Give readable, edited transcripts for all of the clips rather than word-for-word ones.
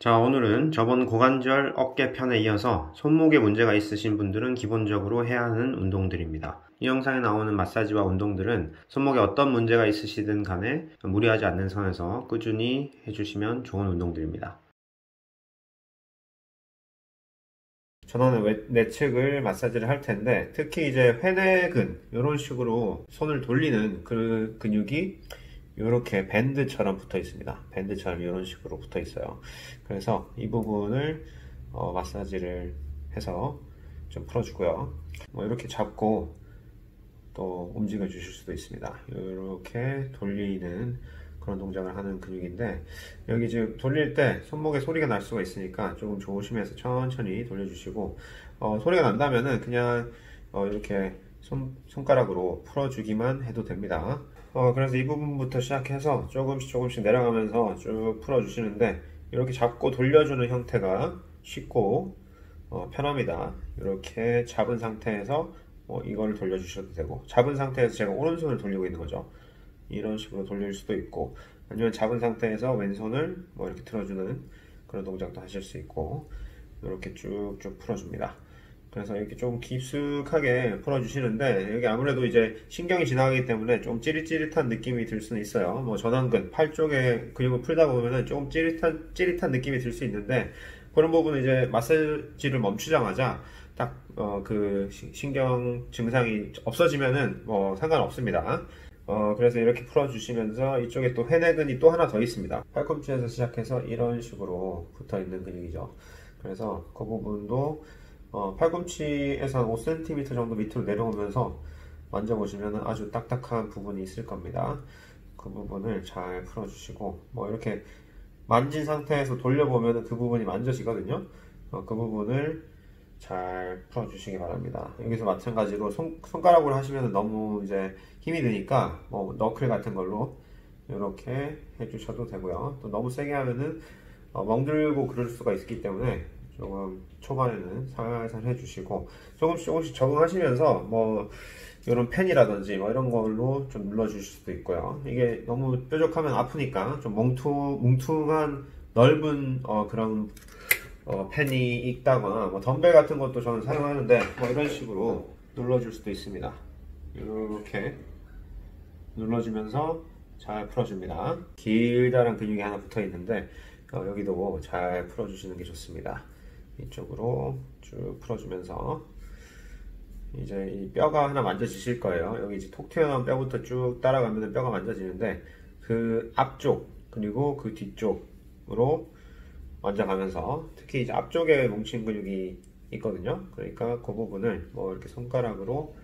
자, 오늘은 저번 고관절 어깨 편에 이어서 손목에 문제가 있으신 분들은 기본적으로 해야 하는 운동들입니다. 이 영상에 나오는 마사지와 운동들은 손목에 어떤 문제가 있으시든 간에 무리하지 않는 선에서 꾸준히 해주시면 좋은 운동들입니다. 전원의 내측을 마사지를 할 텐데, 특히 이제 회내근 이런 식으로 손을 돌리는 그 근육이 이렇게 밴드처럼 붙어 있습니다. 밴드처럼 이런 식으로 붙어 있어요. 그래서 이 부분을 마사지를 해서 좀 풀어주고요. 이렇게 잡고 또 움직여 주실 수도 있습니다. 이렇게 돌리는 그런 동작을 하는 근육인데, 여기 지금 돌릴 때 손목에 소리가 날 수가 있으니까 조금 조심해서 천천히 돌려주시고, 소리가 난다면은 그냥 이렇게 손가락으로 풀어주기만 해도 됩니다. 그래서 이 부분부터 시작해서 조금씩 내려가면서 쭉 풀어주시는데, 이렇게 잡고 돌려주는 형태가 쉽고 편합니다. 이렇게 잡은 상태에서 이걸 돌려주셔도 되고, 잡은 상태에서 제가 오른손을 돌리고 있는 거죠. 이런 식으로 돌릴 수도 있고, 아니면 잡은 상태에서 왼손을 이렇게 틀어주는 그런 동작도 하실 수 있고, 이렇게 쭉쭉 풀어줍니다. 그래서 이렇게 좀 깊숙하게 풀어주시는데, 여기 아무래도 이제 신경이 지나가기 때문에 좀 찌릿찌릿한 느낌이 들 수는 있어요. 전완근, 팔 쪽에 근육을 풀다 보면은 조금 찌릿한 느낌이 들 수 있는데, 그런 부분은 이제 마사지를 멈추자마자 딱 그 신경 증상이 없어지면은 상관없습니다. 그래서 이렇게 풀어주시면서, 이쪽에 또 회내근이 또 하나 더 있습니다. 팔꿈치에서 시작해서 이런 식으로 붙어 있는 근육이죠. 그래서 그 부분도 팔꿈치에서 한 5cm 정도 밑으로 내려오면서 만져보시면 아주 딱딱한 부분이 있을 겁니다. 그 부분을 잘 풀어주시고, 이렇게 만진 상태에서 돌려보면 그 부분이 만져지거든요. 그 부분을 잘 풀어주시기 바랍니다. 여기서 마찬가지로 손가락으로 하시면 너무 이제 힘이 드니까 너클 같은 걸로 이렇게 해주셔도 되고요. 또 너무 세게 하면은 멍들고 그럴 수가 있기 때문에 조금 초반에는 살살 해주시고, 조금씩 적응하시면서 이런 펜이라든지 이런 걸로 좀 눌러주실 수도 있고요. 이게 너무 뾰족하면 아프니까 좀 뭉퉁한 넓은 그런 펜이 있다거나 덤벨 같은 것도 저는 사용하는데, 이런 식으로 눌러줄 수도 있습니다. 이렇게 눌러주면서 잘 풀어줍니다. 길다란 근육이 하나 붙어 있는데, 여기도 잘 풀어주시는 게 좋습니다. 이쪽으로 쭉 풀어주면서, 이제 이 뼈가 하나 만져지실 거예요. 여기 이제 톡 튀어나온 뼈부터 쭉 따라가면 뼈가 만져지는데, 그 앞쪽 그리고 그 뒤쪽으로 만져가면서, 특히 이제 앞쪽에 뭉친 근육이 있거든요. 그러니까 그 부분을 이렇게 손가락으로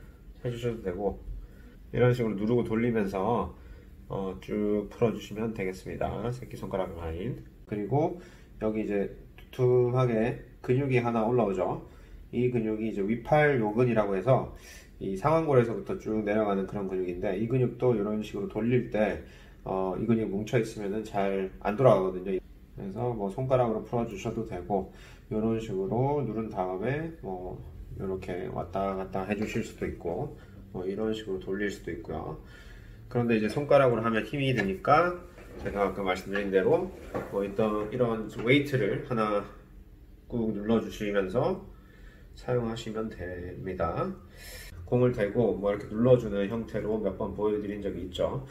해주셔도 되고, 이런 식으로 누르고 돌리면서 쭉 풀어주시면 되겠습니다. 새끼손가락 라인. 그리고 여기 이제 두툼하게 근육이 하나 올라오죠. 이 근육이 이제 위팔 요근이라고 해서 이 상완골에서부터 쭉 내려가는 그런 근육인데, 이 근육도 이런 식으로 돌릴 때 이 근육이 뭉쳐 있으면 잘 안 돌아가거든요. 그래서 손가락으로 풀어주셔도 되고, 이런 식으로 누른 다음에 이렇게 왔다 갔다 해주실 수도 있고, 이런 식으로 돌릴 수도 있고요. 그런데 이제 손가락으로 하면 힘이 드니까 제가 아까 말씀드린 대로 이런 웨이트를 하나 꾹 눌러주시면서 사용하시면 됩니다. 공을 대고 이렇게 눌러주는 형태로 몇 번 보여드린 적이 있죠.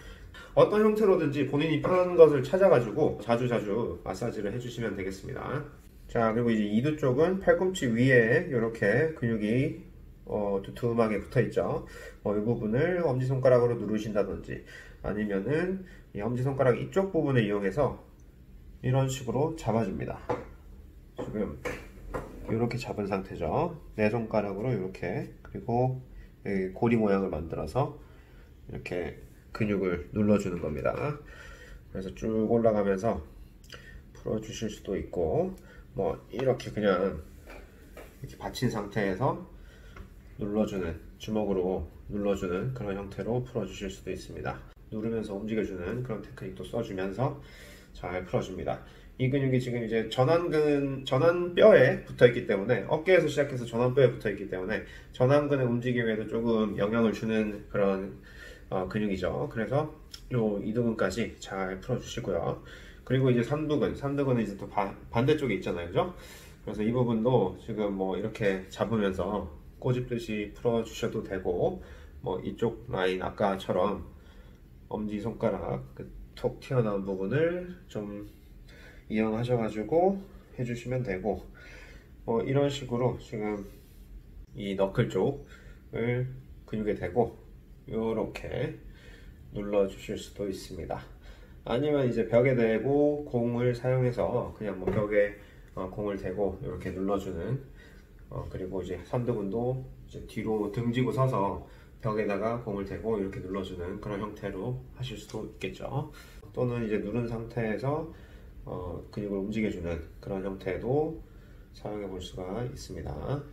어떤 형태로든지 본인이 편한 것을 찾아가지고 자주자주 마사지를 해주시면 되겠습니다. 자, 그리고 이제 이두 쪽은 팔꿈치 위에 이렇게 근육이 두툼하게 붙어 있죠. 이 부분을 엄지손가락으로 누르신다든지, 아니면은 이 엄지손가락 이쪽 부분을 이용해서 이런 식으로 잡아줍니다. 지금 이렇게 잡은 상태죠. 내 손가락으로 이렇게, 그리고 고리 모양을 만들어서 이렇게 근육을 눌러주는 겁니다. 그래서 쭉 올라가면서 풀어주실 수도 있고, 이렇게 그냥 이렇게 받친 상태에서 주먹으로 눌러주는 그런 형태로 풀어주실 수도 있습니다. 누르면서 움직여주는 그런 테크닉도 써주면서 잘 풀어줍니다. 이 근육이 지금 이제 전완뼈에 붙어 있기 때문에, 어깨에서 시작해서 전완뼈에 붙어 있기 때문에 전완근의 움직임에도 조금 영향을 주는 그런 근육이죠. 그래서 요 이두근까지 잘 풀어주시고요. 그리고 이제 삼두근은 이제 또 반대쪽에 있잖아요, 그죠? 그래서 이 부분도 지금 뭐 이렇게 잡으면서 꼬집듯이 풀어주셔도 되고, 뭐 이쪽 라인 아까처럼 엄지손가락 톡 튀어나온 부분을 좀 이용하셔가지고 해주시면 되고, 뭐 이런 식으로 지금 이 너클 쪽을 근육에 대고 이렇게 눌러 주실 수도 있습니다. 아니면 이제 벽에 대고 공을 사용해서 그냥 뭐 벽에 공을 대고 이렇게 눌러주는, 그리고 이제 삼두근도 이제 뒤로 등지고 서서 벽에다가 공을 대고 이렇게 눌러주는 그런 형태로 하실 수도 있겠죠. 또는 이제 누른 상태에서 근육을 움직여주는 그런 형태도 사용해 볼 수가 있습니다.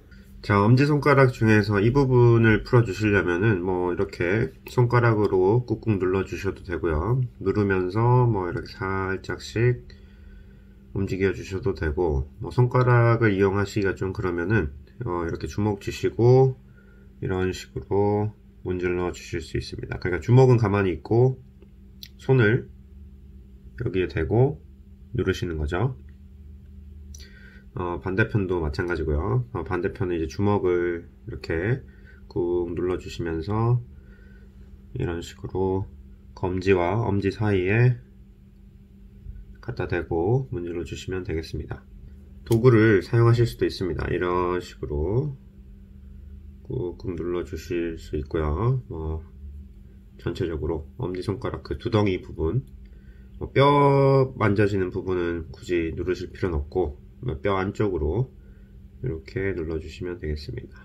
자, 엄지손가락 중에서 이 부분을 풀어주시려면은 뭐 이렇게 손가락으로 꾹꾹 눌러주셔도 되고요. 누르면서 뭐 이렇게 살짝씩 움직여 주셔도 되고, 뭐 손가락을 이용하시기가 좀 그러면은 이렇게 주먹 쥐시고 이런 식으로 문질러 주실 수 있습니다. 그러니까 주먹은 가만히 있고 손을 여기에 대고 누르시는 거죠. 반대편도 마찬가지고요. 반대편은 이제 주먹을 이렇게 꾹 눌러 주시면서 이런 식으로 검지와 엄지 사이에 갖다 대고 문질러 주시면 되겠습니다. 도구를 사용하실 수도 있습니다. 이런 식으로 꾹꾹 눌러 주실 수 있고요. 전체적으로 엄지손가락 그 두덩이 부분, 뼈 만져지는 부분은 굳이 누르실 필요는 없고 뼈 안쪽으로 이렇게 눌러주시면 되겠습니다.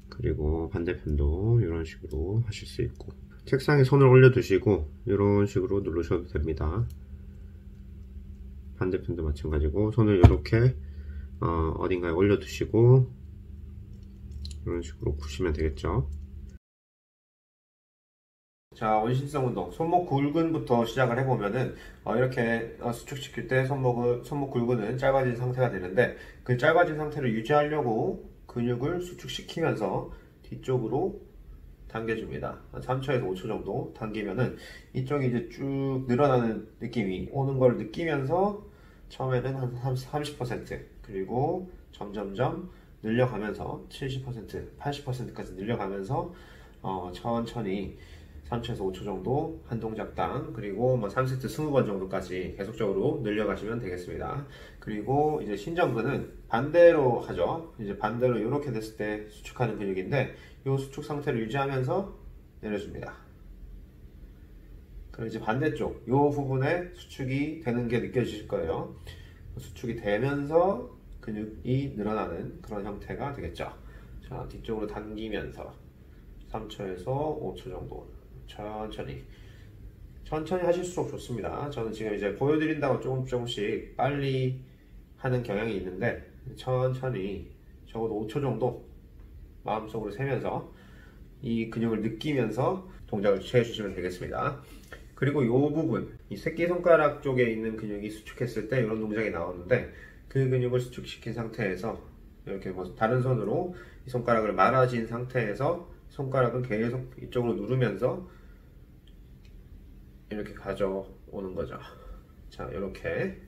그리고 반대편도 이런 식으로 하실 수 있고, 책상에 손을 올려 두시고 이런 식으로 누르셔도 됩니다. 반대편도 마찬가지고 손을 이렇게 어딘가에 올려 두시고 이런 식으로 푸시면 되겠죠. 자, 원심성 운동, 손목 굴근부터 시작을 해보면은 이렇게 수축시킬 때 손목 굴근은 짧아진 상태가 되는데, 그 짧아진 상태를 유지하려고 근육을 수축시키면서 뒤쪽으로 당겨줍니다. 3초에서 5초 정도 당기면은 이쪽이 이제 쭉 늘어나는 느낌이 오는 걸 느끼면서 처음에는 한 30%, 그리고 점점점 늘려가면서 70%, 80%까지 늘려가면서 천천히 3초에서 5초 정도 한 동작당, 그리고 뭐 3세트 20번 정도까지 계속적으로 늘려가시면 되겠습니다. 그리고 이제 신전근은 반대로 하죠. 이제 반대로 이렇게 됐을 때 수축하는 근육인데, 이 수축 상태를 유지하면서 내려줍니다. 그리고 이제 반대쪽 이 부분에 수축이 되는 게 느껴지실 거예요. 수축이 되면서 근육이 늘어나는 그런 형태가 되겠죠. 자, 뒤쪽으로 당기면서 3초에서 5초 정도 천천히 하실수록 좋습니다. 저는 지금 이제 보여드린다고 조금씩 빨리 하는 경향이 있는데, 천천히 적어도 5초 정도 마음속으로 세면서 이 근육을 느끼면서 동작을 취해 주시면 되겠습니다. 그리고 이 부분, 이 새끼손가락 쪽에 있는 근육이 수축했을 때 이런 동작이 나오는데, 그 근육을 수축시킨 상태에서 이렇게 뭐 다른 손으로 이 손가락을 말아진 상태에서 손가락은 계속 이쪽으로 누르면서 이렇게 가져오는 거죠. 자, 이렇게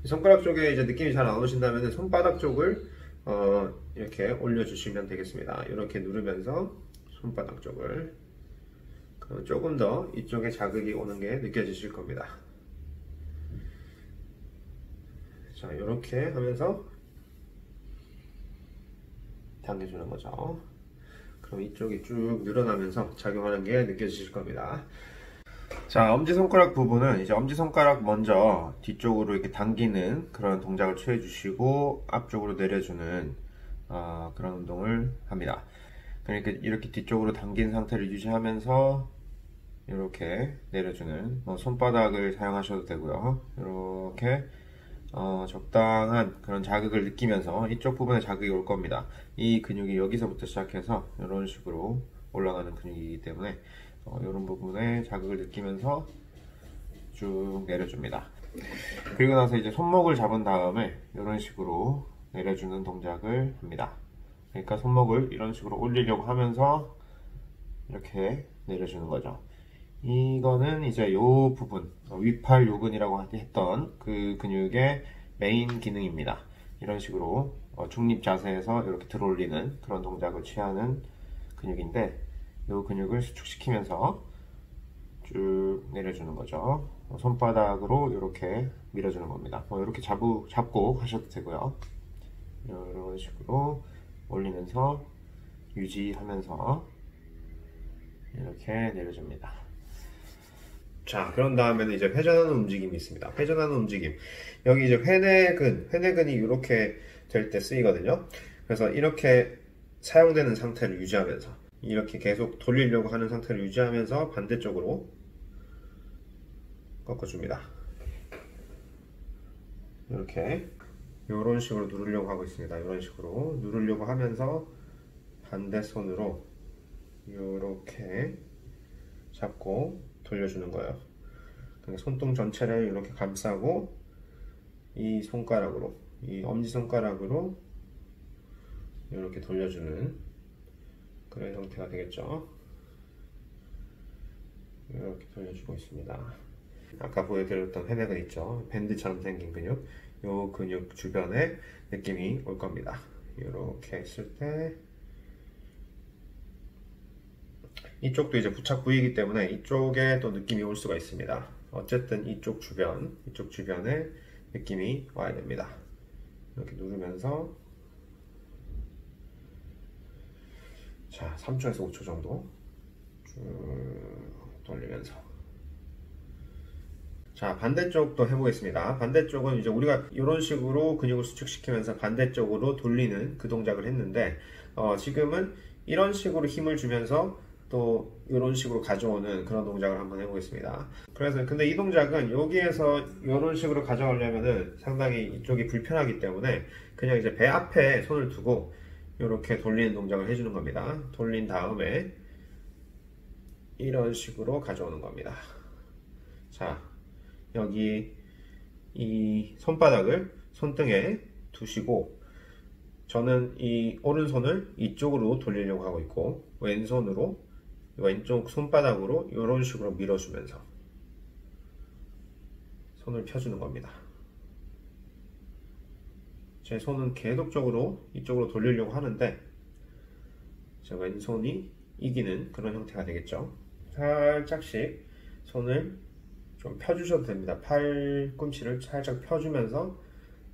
손가락 쪽에 이제 느낌이 잘 안 오신다면 손바닥 쪽을 이렇게 올려주시면 되겠습니다. 이렇게 누르면서 손바닥 쪽을, 그럼 조금 더 이쪽에 자극이 오는 게 느껴지실 겁니다. 자, 이렇게 하면서 당겨주는 거죠. 그럼 이쪽이 쭉 늘어나면서 작용하는 게 느껴지실 겁니다. 자, 엄지손가락 부분은 이제 엄지손가락 먼저 뒤쪽으로 이렇게 당기는 그런 동작을 취해 주시고 앞쪽으로 내려주는 그런 운동을 합니다. 그러니까 이렇게 뒤쪽으로 당긴 상태를 유지하면서 이렇게 내려주는, 손바닥을 사용하셔도 되고요. 이렇게 적당한 그런 자극을 느끼면서 이쪽 부분에 자극이 올 겁니다. 이 근육이 여기서부터 시작해서 이런 식으로 올라가는 근육이기 때문에 이런 부분에 자극을 느끼면서 쭉 내려줍니다. 그리고 나서 이제 손목을 잡은 다음에 이런 식으로 내려주는 동작을 합니다. 그러니까 손목을 이런 식으로 올리려고 하면서 이렇게 내려주는 거죠. 이거는 이제 요 부분, 위팔 요근이라고 했던 그 근육의 메인 기능입니다. 이런 식으로 중립 자세에서 이렇게 들어올리는 그런 동작을 취하는 근육인데, 이 근육을 수축시키면서 쭉 내려주는 거죠. 손바닥으로 이렇게 밀어주는 겁니다. 이렇게 잡고 하셔도 되고요. 이런 식으로 올리면서 유지하면서 이렇게 내려줍니다. 자, 그런 다음에는 이제 회전하는 움직임이 있습니다. 회전하는 움직임. 여기 이제 회내근이 이렇게 될 때 쓰이거든요. 그래서 이렇게 사용되는 상태를 유지하면서, 이렇게 계속 돌리려고 하는 상태를 유지하면서 반대쪽으로 꺾어줍니다. 이렇게 이런 식으로 누르려고 하고 있습니다. 이런 식으로 누르려고 하면서 반대 손으로 이렇게 잡고 돌려주는 거예요. 그러니까 손등 전체를 이렇게 감싸고 이 손가락으로, 이 엄지손가락으로 이렇게 돌려주는 그런 형태가 되겠죠. 이렇게 돌려주고 있습니다. 아까 보여드렸던 회내근 있죠? 밴드처럼 생긴 근육, 이 근육 주변에 느낌이 올 겁니다. 이렇게 했을 때 이쪽도 이제 부착 부위이기 때문에 이쪽에 또 느낌이 올 수가 있습니다. 어쨌든 이쪽 주변에 느낌이 와야 됩니다. 이렇게 누르면서 자, 3초에서 5초 정도 쭉 돌리면서, 자, 반대쪽도 해보겠습니다. 반대쪽은 이제 우리가 이런 식으로 근육을 수축시키면서 반대쪽으로 돌리는 그 동작을 했는데, 지금은 이런 식으로 힘을 주면서 또 이런 식으로 가져오는 그런 동작을 한번 해보겠습니다. 그래서 근데 이 동작은 여기에서 이런 식으로 가져가려면은 상당히 이쪽이 불편하기 때문에 그냥 이제 배 앞에 손을 두고 이렇게 돌리는 동작을 해주는 겁니다. 돌린 다음에 이런 식으로 가져오는 겁니다. 자, 여기 이 손바닥을 손등에 두시고, 저는 이 오른손을 이쪽으로 돌리려고 하고 있고, 왼쪽 손바닥으로 이런 식으로 밀어주면서 손을 펴주는 겁니다. 제 손은 계속적으로 이쪽으로 돌리려고 하는데 제 왼손이 이기는 그런 형태가 되겠죠. 살짝씩 손을 좀 펴주셔도 됩니다. 팔꿈치를 살짝 펴주면서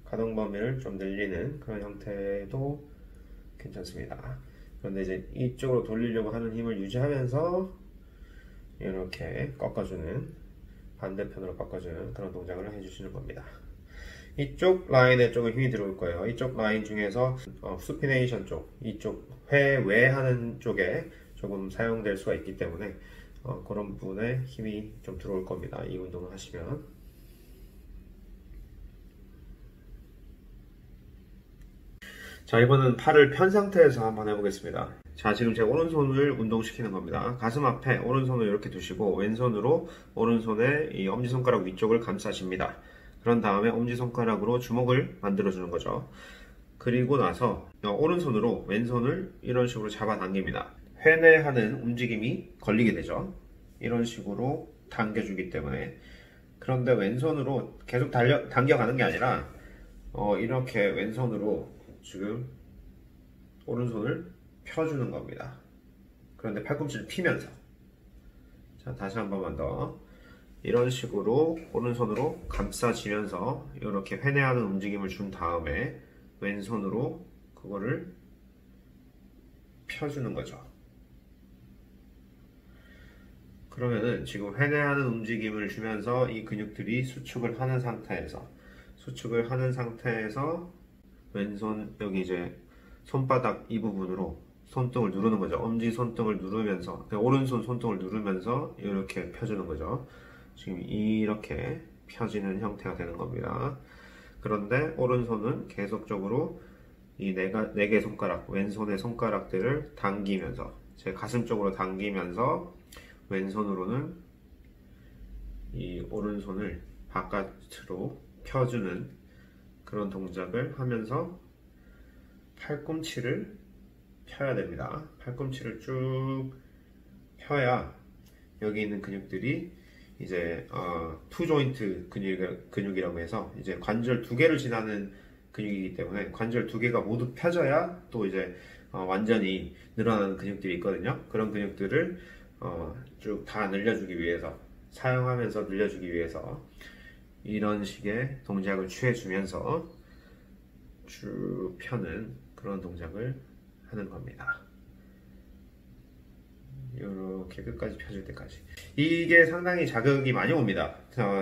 가동 범위를 좀 늘리는 그런 형태도 괜찮습니다. 그런데 이제 이쪽으로 돌리려고 하는 힘을 유지하면서 이렇게 꺾어주는, 반대편으로 꺾어주는 그런 동작을 해주시는 겁니다. 이쪽 라인에 조금 힘이 들어올 거예요. 이쪽 라인 중에서 수피네이션 쪽, 이쪽 회외하는 쪽에 조금 사용될 수가 있기 때문에 그런 부분에 힘이 좀 들어올 겁니다. 이 운동을 하시면. 자, 이번은 팔을 편 상태에서 한번 해보겠습니다. 자, 지금 제 오른손을 운동시키는 겁니다. 가슴 앞에 오른손을 이렇게 두시고 왼손으로 오른손의 이 엄지손가락 위쪽을 감싸십니다. 그런 다음에 엄지손가락으로 주먹을 만들어주는 거죠. 그리고 나서 오른손으로 왼손을 이런 식으로 잡아당깁니다. 회내하는 움직임이 걸리게 되죠. 이런 식으로 당겨주기 때문에. 그런데 왼손으로 계속 당겨가는 게 아니라 이렇게 왼손으로 지금 오른손을 펴주는 겁니다. 그런데 팔꿈치를 피면서, 자, 다시 한 번만 더 이런 식으로 오른손으로 감싸지면서 이렇게 회내하는 움직임을 준 다음에 왼손으로 그거를 펴주는 거죠. 그러면은 지금 회내하는 움직임을 주면서 이 근육들이 수축을 하는 상태에서 왼손 여기 이제 손바닥 이 부분으로 손등을 누르는 거죠. 엄지 손등을 누르면서, 오른손 손등을 누르면서 이렇게 펴주는 거죠. 지금 이렇게 펴지는 형태가 되는 겁니다. 그런데 오른손은 계속적으로 이 네 개 손가락, 왼손의 손가락들을 당기면서, 제 가슴 쪽으로 당기면서 왼손으로는 이 오른손을 바깥으로 펴주는 그런 동작을 하면서 팔꿈치를 펴야 됩니다. 팔꿈치를 쭉 펴야 여기 있는 근육들이 이제 투 조인트 근육이라고 해서 이제 관절 두 개를 지나는 근육이기 때문에 관절 두 개가 모두 펴져야 또 이제 완전히 늘어나는 근육들이 있거든요. 그런 근육들을 쭉 다 늘려주기 위해서, 사용하면서 늘려주기 위해서 이런 식의 동작을 취해주면서 쭉 펴는 그런 동작을 하는 겁니다. 이렇게 끝까지 펴질 때까지. 이게 상당히 자극이 많이 옵니다.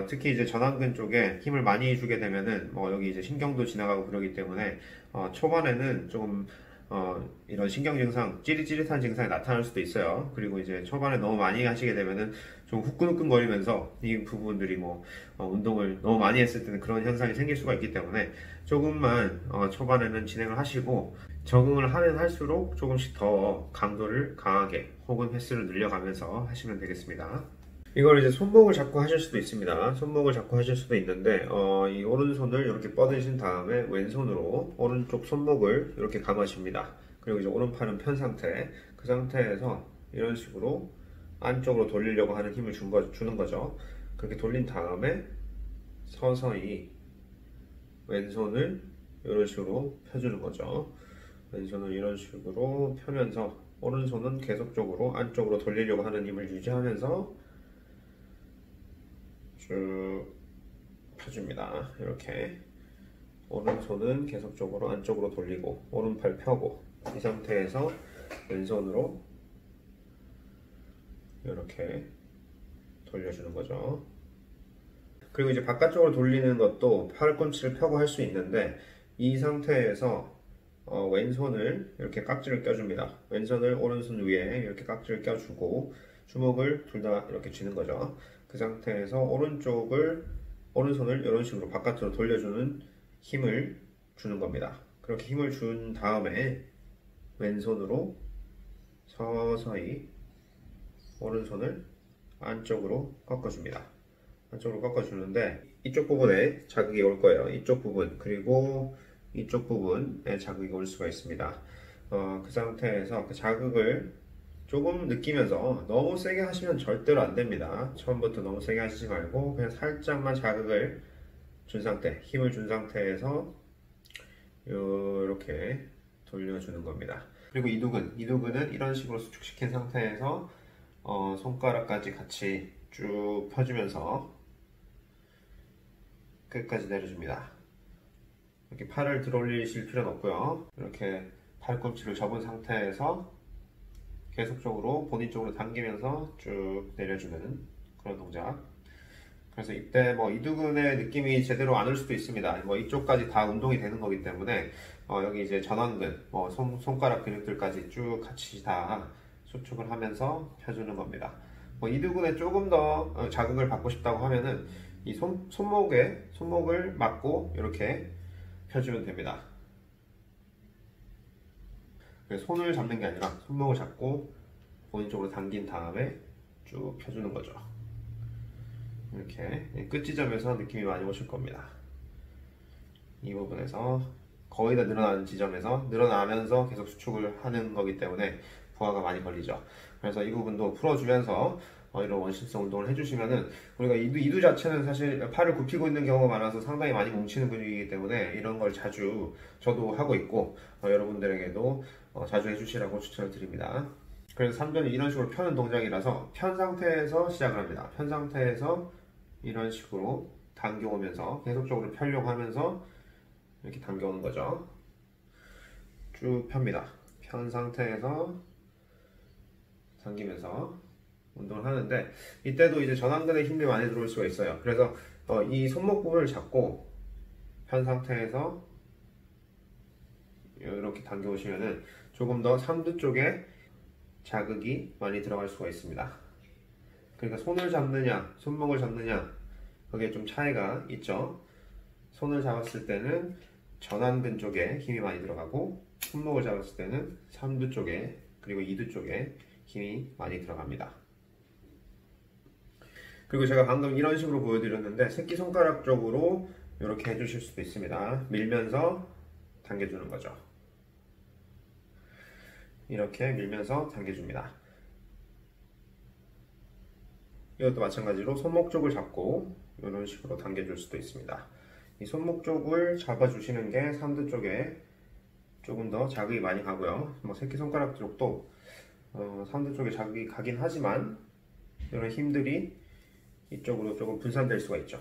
특히 이제 전완근 쪽에 힘을 많이 주게 되면은 여기 이제 신경도 지나가고 그러기 때문에 초반에는 조금 이런 신경 증상, 찌릿찌릿한 증상이 나타날 수도 있어요. 그리고 이제 초반에 너무 많이 하시게 되면은 좀 후끈후끈거리면서 이 부분들이 운동을 너무 많이 했을 때는 그런 현상이 생길 수가 있기 때문에 조금만 초반에는 진행을 하시고 적응을 하면 할수록 조금씩 더 강도를 강하게 혹은 횟수를 늘려가면서 하시면 되겠습니다. 이걸 이제 손목을 잡고 하실 수도 있습니다. 손목을 잡고 하실 수도 있는데 이 오른손을 이렇게 뻗으신 다음에 왼손으로 오른쪽 손목을 이렇게 감아줍니다. 그리고 이제 오른팔은 편 상태, 그 상태에서 이런 식으로 안쪽으로 돌리려고 하는 힘을 주는 거죠. 그렇게 돌린 다음에 서서히 왼손을 이런 식으로 펴주는 거죠. 왼손을 이런 식으로 펴면서 오른손은 계속적으로 안쪽으로 돌리려고 하는 힘을 유지하면서 쭉 펴줍니다. 이렇게 오른손은 계속적으로 안쪽으로 돌리고 오른팔 펴고 이 상태에서 왼손으로 이렇게 돌려주는 거죠. 그리고 이제 바깥쪽으로 돌리는 것도 팔꿈치를 펴고 할 수 있는데 이 상태에서 왼손을 이렇게 깍지를 껴줍니다. 왼손을 오른손 위에 이렇게 깍지를 껴주고 주먹을 둘 다 이렇게 쥐는 거죠. 그 상태에서 오른손을 이런 식으로 바깥으로 돌려주는 힘을 주는 겁니다. 그렇게 힘을 준 다음에 왼손으로 서서히 오른손을 안쪽으로 꺾어줍니다. 안쪽으로 꺾어주는데 이쪽 부분에 자극이 올 거예요. 이쪽 부분 그리고 이쪽 부분에 자극이 올 수가 있습니다. 그 상태에서 그 자극을 조금 느끼면서 너무 세게 하시면 절대로 안 됩니다. 처음부터 너무 세게 하시지 말고 그냥 살짝만 자극을 준 상태, 힘을 준 상태에서 이렇게 돌려주는 겁니다. 그리고 이두근은 이런 식으로 수축시킨 상태에서 손가락까지 같이 쭉 펴주면서 끝까지 내려줍니다. 이렇게 팔을 들어 올리실 필요는 없고요. 이렇게 팔꿈치를 접은 상태에서 계속적으로 본인 쪽으로 당기면서 쭉 내려주는 그런 동작. 그래서 이때 이두근의 느낌이 제대로 안 올 수도 있습니다. 이쪽까지 다 운동이 되는 거기 때문에 여기 이제 전완근, 손가락 근육들까지 쭉 같이 다 수축을 하면서 펴주는 겁니다. 이두근에 조금 더 자극을 받고 싶다고 하면은 이 손목을 막고 이렇게 펴주면 됩니다. 손을 잡는 게 아니라 손목을 잡고 본인 쪽으로 당긴 다음에 쭉 펴주는 거죠. 이렇게 끝 지점에서 느낌이 많이 오실 겁니다. 이 부분에서 거의 다 늘어나는 지점에서 늘어나면서 계속 수축을 하는 거기 때문에 부하가 많이 걸리죠. 그래서 이 부분도 풀어주면서 이런 원심성 운동을 해주시면은 우리가 이두 자체는 사실 팔을 굽히고 있는 경우가 많아서 상당히 많이 뭉치는 근육이기 때문에 이런 걸 자주 저도 하고 있고 여러분들에게도 자주 해주시라고 추천을 드립니다. 그래서 3전이 이런 식으로 펴는 동작이라서 편 상태에서 시작을 합니다. 편 상태에서 이런 식으로 당겨오면서 계속적으로 펴려고 하면서 이렇게 당겨오는 거죠. 쭉 펴니다. 편 상태에서 당기면서 운동을 하는데 이때도 이제 전완근에 힘이 많이 들어올 수가 있어요. 그래서 이 손목 부분을 잡고 편 상태에서 이렇게 당겨 오시면은 조금 더 삼두 쪽에 자극이 많이 들어갈 수가 있습니다. 그러니까 손을 잡느냐 손목을 잡느냐 거기에 좀 차이가 있죠. 손을 잡았을 때는 전완근 쪽에 힘이 많이 들어가고 손목을 잡았을 때는 삼두 쪽에 그리고 이두 쪽에 힘이 많이 들어갑니다. 그리고 제가 방금 이런 식으로 보여드렸는데 새끼손가락 쪽으로 이렇게 해주실 수도 있습니다. 밀면서 당겨주는 거죠. 이렇게 밀면서 당겨줍니다. 이것도 마찬가지로 손목 쪽을 잡고 이런 식으로 당겨줄 수도 있습니다. 이 손목 쪽을 잡아주시는 게 삼두 쪽에 조금 더 자극이 많이 가고요. 뭐 새끼손가락 쪽도 삼두 쪽에 자극이 가긴 하지만 이런 힘들이 이쪽으로 조금 분산될 수가 있죠.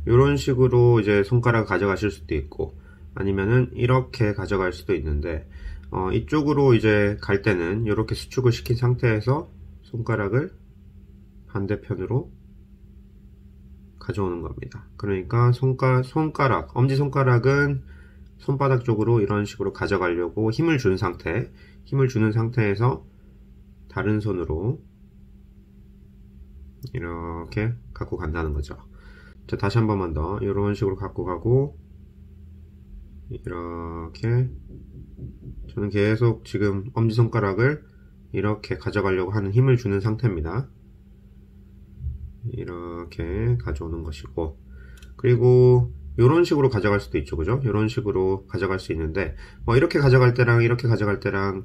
이런 식으로 이제 손가락 가져가실 수도 있고 아니면은 이렇게 가져갈 수도 있는데 이쪽으로 이제 갈 때는 이렇게 수축을 시킨 상태에서 손가락을 반대편으로 가져오는 겁니다. 그러니까 손가락, 엄지손가락은 손바닥 쪽으로 이런 식으로 가져가려고 힘을 주는 상태에서 다른 손으로 이렇게 갖고 간다는 거죠. 자, 다시 한 번만 더 이런 식으로 갖고 가고 이렇게 저는 계속 지금 엄지손가락을 이렇게 가져가려고 하는 힘을 주는 상태입니다. 이렇게 가져오는 것이고, 그리고 이런 식으로 가져갈 수도 있죠, 그죠? 이런 식으로 가져갈 수 있는데 이렇게 가져갈 때랑 이렇게 가져갈 때랑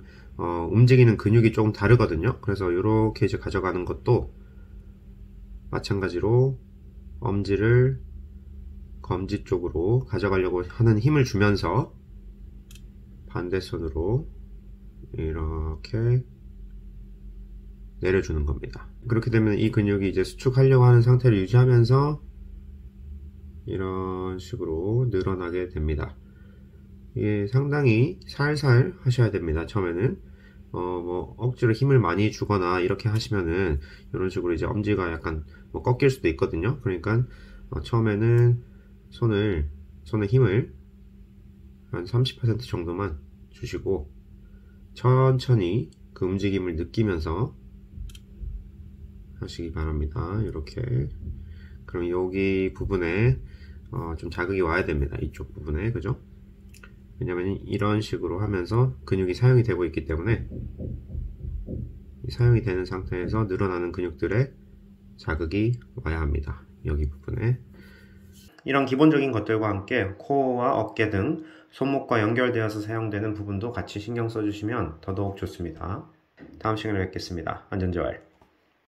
움직이는 근육이 조금 다르거든요. 그래서 이렇게 이제 가져가는 것도 마찬가지로 엄지를 검지 쪽으로 가져가려고 하는 힘을 주면서 반대손으로 이렇게 내려주는 겁니다. 그렇게 되면 이 근육이 이제 수축하려고 하는 상태를 유지하면서 이런 식으로 늘어나게 됩니다. 이게 상당히 살살 하셔야 됩니다. 처음에는 억지로 힘을 많이 주거나 이렇게 하시면은 이런 식으로 이제 엄지가 약간 꺾일 수도 있거든요. 그러니까 처음에는 손의 힘을 한 30% 정도만 주시고 천천히 그 움직임을 느끼면서 하시기 바랍니다. 이렇게. 그럼 여기 부분에 좀 자극이 와야 됩니다. 이쪽 부분에, 그죠? 왜냐면 이런 식으로 하면서 근육이 사용이 되고 있기 때문에 사용이 되는 상태에서 늘어나는 근육들의 자극이 와야 합니다. 여기 부분에. 이런 기본적인 것들과 함께 코어와 어깨 등 손목과 연결되어서 사용되는 부분도 같이 신경 써주시면 더더욱 좋습니다. 다음 시간에 뵙겠습니다. 안전재활.